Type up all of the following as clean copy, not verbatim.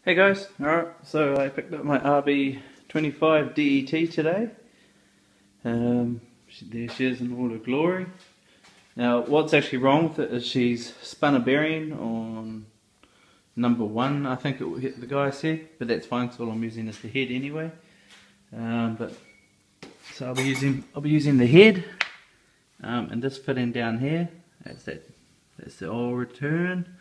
Hey guys, alright, so I picked up my rb30det today. There she is in all her glory. Now what's actually wrong with it is she's spun a bearing on number 1, I think the guy said, but that's fine because all I'm using is the head anyway. So I'll be using the head and this fitting down here. That's the oil return.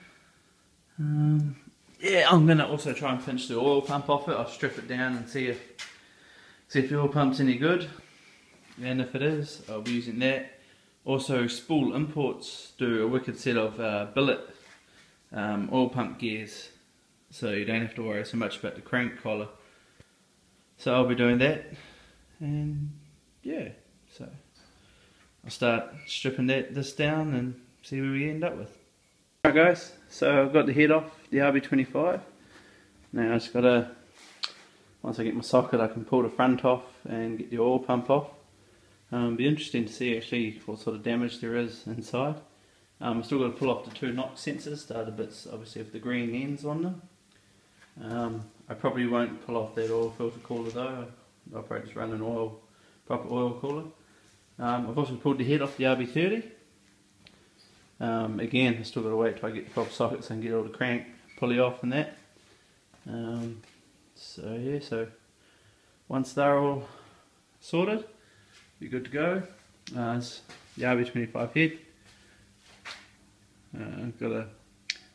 Yeah, I'm going to also try and pinch the oil pump off it. I'll strip it down and see if the oil pump's any good, and if it is, I'll be using that. Also, Spool Imports do a wicked set of billet oil pump gears, so you don't have to worry so much about the crank collar. So I'll be doing that, and yeah, so I'll start stripping this down and see where we end up with. Alright guys, so I've got the head off the RB25. Now I just gotta, once I get my socket, I can pull the front off and get the oil pump off. Be interesting to see actually what sort of damage there is inside. I've still got to pull off the 2 knock sensors, the other bits obviously have the green ends on them. I probably won't pull off that oil filter cooler though. I'll probably just run an proper oil cooler. I've also pulled the head off the RB30. Again, I've still got to wait till I get the proper sockets and get all the crank pulley off and that. So yeah, so once they're all sorted, be good to go. It's the RB25 head. I've got to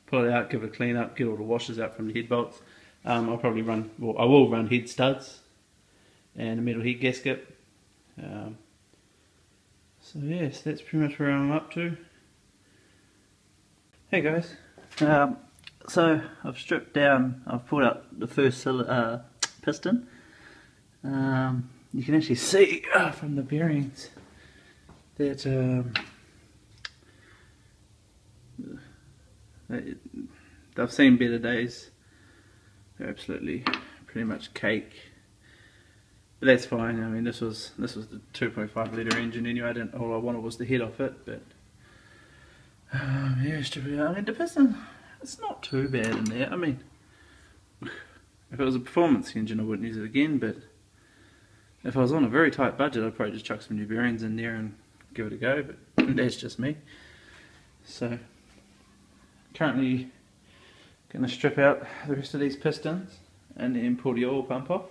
pull it out, give it a clean up, get all the washers out from the head bolts. I'll probably run, well, I will run head studs and a metal head gasket. So yes, that's pretty much where I'm up to. Hey guys, so I've stripped down, I've pulled out the first piston. You can actually see from the bearings that they've seen better days. They're absolutely pretty much cake, but that's fine. I mean, this was the 2.5 litre engine anyway. All I wanted was the head off it, but yeah, I mean, the piston, it's not too bad in there. I mean, if it was a performance engine I wouldn't use it again, but if I was on a very tight budget I'd probably just chuck some new bearings in there and give it a go, but that's just me. So currently going to strip out the rest of these pistons and then pull the oil pump off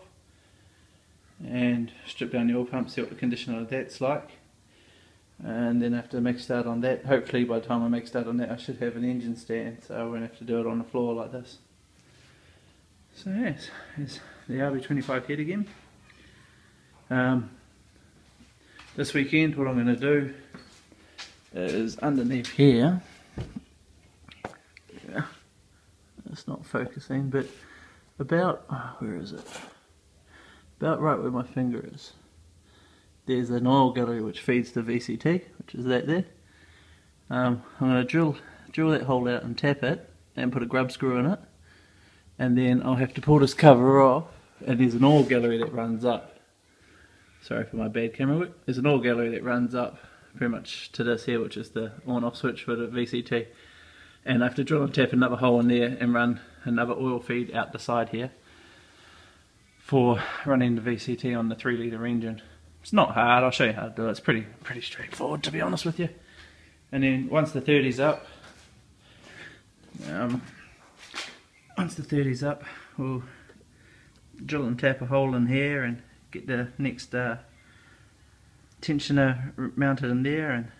and strip down the oil pump, see what the condition of that's like. And then after I make start on that, hopefully by the time I make start on that I should have an engine stand, so I won't have to do it on the floor like this. So yes, here's the RB25 head again. This weekend what I'm going to do is underneath here, yeah, it's not focusing, but about, where is it? About right where my finger is. There's an oil gallery which feeds the VCT, which is that there. I'm going to drill that hole out and tap it and put a grub screw in it, and then I'll have to pull this cover off, and there's an oil gallery that runs up. Sorry for my bad camera work. There's an oil gallery that runs up pretty much to this here, which is the on off switch for the VCT, and I have to drill and tap another hole in there and run another oil feed out the side here for running the VCT on the 3 litre engine. It's not hard, I'll show you how to do it. It's pretty straightforward, to be honest with you. And then once the 30's up, we'll drill and tap a hole in here and get the next tensioner mounted in there, and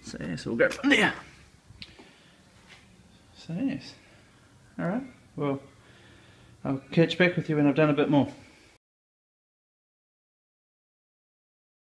so yes, we'll go from there. So yes, alright, well, I'll catch back with you when I've done a bit more.